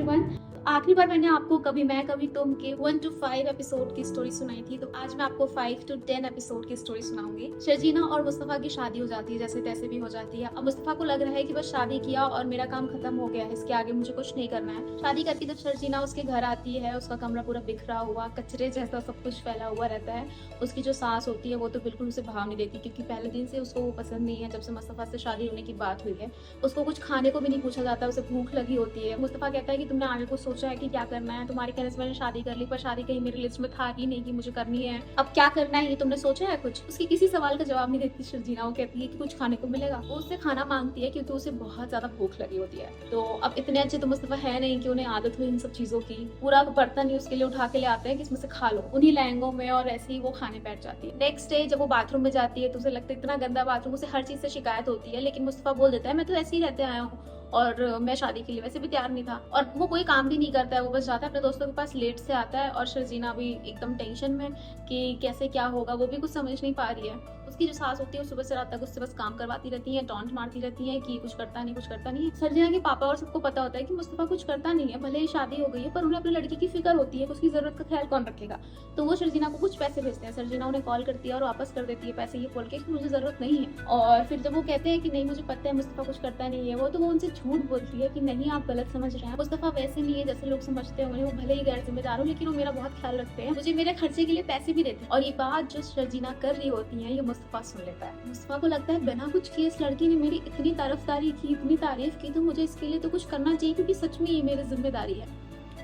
Everyone. आखिरी बार मैंने आपको कभी मैं कभी तुम के 1 to 5 एपिसोड की स्टोरी सुनाई थी, तो आज मैं आपको 5 to 10 एपिसोड की स्टोरी सुनाऊंगी। शर्जीना और मुस्तफा की शादी हो जाती है, जैसे तैसे भी हो जाती है। अब मुस्तफा को लग रहा है कि बस शादी किया और मेरा काम खत्म हो गया है, इसके आगे मुझे कुछ नहीं करना है। शादी करके जब शर्जीना उसके घर आती है, उसका कमरा पूरा बिखरा हुआ, कचरे जैसा सब कुछ फैला हुआ रहता है। उसकी जो सास होती है वो तो बिल्कुल उसे भाव नहीं देती, क्योंकि पहले दिन से उसको वो पसंद नहीं है। जब से मुस्तफा से शादी होने की बात हुई है, उसको कुछ खाने को भी नहीं पूछा जाता, उसे भूख लगी होती है। मुस्तफा कहता है कि तुमने आगे कुछ सोचा है कि क्या करना है? तुम्हारे कहने से मैंने शादी कर ली, पर शादी कहीं मेरी लिस्ट में था ही नहीं कि मुझे करनी है। अब क्या करना है ये तुमने सोचा है कुछ? उसकी किसी सवाल का जवाब नहीं देती शर्जीना। वो कहती है कि कुछ खाने को मिलेगा। वो उससे खाना मांगती है क्योंकि उसे बहुत ज्यादा भूख लगी होती है। तो अब इतने अच्छे तो मुस्तफा है नहीं कि उन्हें आदत हुई इन सब चीजों की। पूरा बर्तन ही उसके लिए उठा के ले आते हैं कि इसमें से खा लो, उन्हीं लहंगों में, और ऐसे ही वो खाने बैठ जाती है। नेक्स्ट डे जब वो बाथरूम में जाती है तो उसे लगता है इतना गंदा बाथरूम, उसे हर चीज से शिकायत होती है। लेकिन मुस्तफा बोल देता है मैं तो ऐसे ही रहते आया हूँ और मैं शादी के लिए वैसे भी तैयार नहीं था। और वो कोई काम भी नहीं करता है, वो बस जाता है अपने दोस्तों के पास, लेट से आता है। और शर्जीना भी एकदम टेंशन में कि कैसे क्या होगा, वो भी कुछ समझ नहीं पा रही है। उसकी जो सास होती है सुबह से रात तक उससे बस काम करवाती रहती है, टॉन्ट मारती रहती है कि कुछ करता नहीं, कुछ करता नहीं। शर्जीना के पापा और सबको पता होता है कि मुस्तफा कुछ करता नहीं है, भले ही शादी हो गई है, पर उन्हें अपनी लड़की की फिक्र होती है कि उसकी जरूरत का ख्याल कौन रखेगा। तो वो शर्जीना को कुछ पैसे भेजते हैं। शर्जीना उन्हें कॉल करती है और वापस कर देती है पैसे, ये बोल के कि मुझे जरूरत नहीं है। और फिर जब वो कहते हैं कि नहीं मुझे पता है मुस्तफा कुछ करता नहीं है, वो तो वो उनसे झूठ बोलती है कि नहीं आप गलत समझ रहे हैं, मुस्तफा वैसे नहीं है जैसे लोग समझते हैं। वो भले ही गैर जिम्मेदार हो, लेकिन वो मेरा बहुत ख्याल रखते हैं, मुझे मेरे खर्चे के लिए पैसे भी देते हैं। और ये बात जो शर्जीना कर रही होती है ये मुस्तफा सुन लेता है। मुस्तफा को लगता है बिना कुछ किए इस लड़की ने मेरी इतनी तरफदारी की, इतनी तारीफ की, तो मुझे इसके लिए तो कुछ करना चाहिए, क्योंकि सच में ये मेरी जिम्मेदारी है।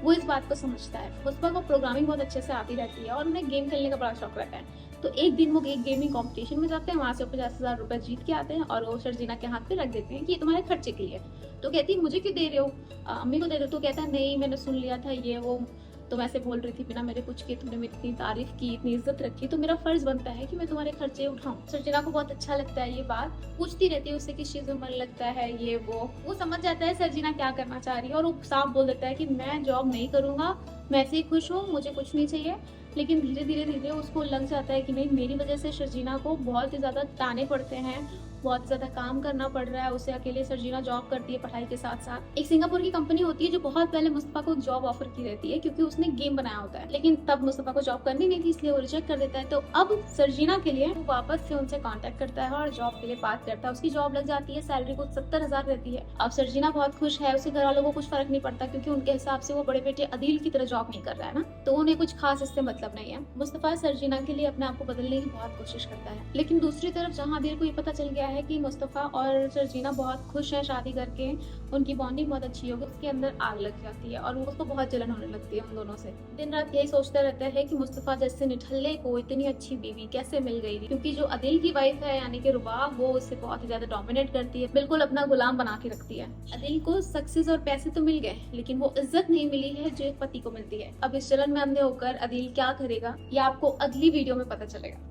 वो इस बात को समझता है। मुस्तफा को प्रोग्रामिंग बहुत अच्छे से आती रहती है और उन्हें गेम खेलने का बड़ा शौक रहता है। तो एक दिन वो एक गेमिंग कंपटीशन में जाते हैं, वहां से 50,000 रुपए जीत के आते हैं और वो शर्जीना के हाथ पे रख देते हैं कि ये तुम्हारे खर्चे के लिए। तो कहती है मुझे क्यों दे रहे हो, अम्मी को दे रहे हो? तो कहता है नहीं मैंने सुन लिया था ये वो, तो मैं ऐसे बोल रही थी बिना मेरे कुछ किए, तुमने मेरी इतनी तारीफ की, इतनी इज्जत रखी, तो मेरा फर्ज बनता है कि मैं तुम्हारे खर्चे उठाऊं। शर्जीना को बहुत अच्छा लगता है ये बात, पूछती रहती है उससे किस चीज में मन लगता है, ये वो समझ जाता है शर्जीना क्या करना चाह रही है। और वो साफ बोल देता है कि मैं जॉब नहीं करूंगा, मैं ऐसे ही खुश हूँ, मुझे कुछ नहीं चाहिए। लेकिन धीरे धीरे उसको लग जाता है कि नहीं मेरी वजह से शर्जीना को बहुत ही ज्यादा ताने पड़ते हैं, बहुत ज्यादा काम करना पड़ रहा है उसे अकेले। शर्जीना जॉब करती है पढ़ाई के साथ साथ। एक सिंगापुर की कंपनी होती है जो बहुत पहले मुस्तफा को जॉब ऑफर की रहती है, क्योंकि उसने गेम बनाया होता है। लेकिन तब मुस्तफा को जॉब करनी नहीं थी, इसलिए वो रिजेक्ट कर देता है। तो अब शर्जीना के लिए वो वापस से उनसे कांटेक्ट करता है और जॉब के लिए बात करता है। उसकी जॉब लग जाती है, सैलरी कुछ 70,000 रहती है। अब शर्जीना बहुत खुश है, उसके घर वालों को कुछ फर्क नहीं पड़ता, क्योंकि उनके हिसाब से वो बड़े बेटे अदील की तरह जॉब नहीं कर रहा है ना, तो उन्हें कुछ खास इससे मतलब नहीं है। मुस्तफा शर्जीना के लिए अपने आप को बदलने की बहुत कोशिश करता है। लेकिन दूसरी तरफ जहाँ अदील को ये पता चल गया है कि मुस्तफा और शर्जीना बहुत खुश है शादी करके, उनकी बॉन्डिंग बहुत अच्छी होगी, उसके अंदर आग लग जाती है और उसको बहुत जलन होने लगती है उन दोनों से। दिन रात यही सोचता रहता है कि मुस्तफा जैसे निठल्ले को इतनी अच्छी बीवी कैसे मिल गई, क्योंकि जो अदिल की वाइफ है यानी कि रुबा, वो उससे बहुत ही ज्यादा डोमिनेट करती है, बिल्कुल अपना गुलाम बना के रखती है। अदिल को सक्सेस और पैसे तो मिल गए, लेकिन वो इज्जत नहीं मिली है जो एक पति को मिलती है। अब इस जलन में अंधे होकर अदिल क्या करेगा ये आपको अगली वीडियो में पता चलेगा।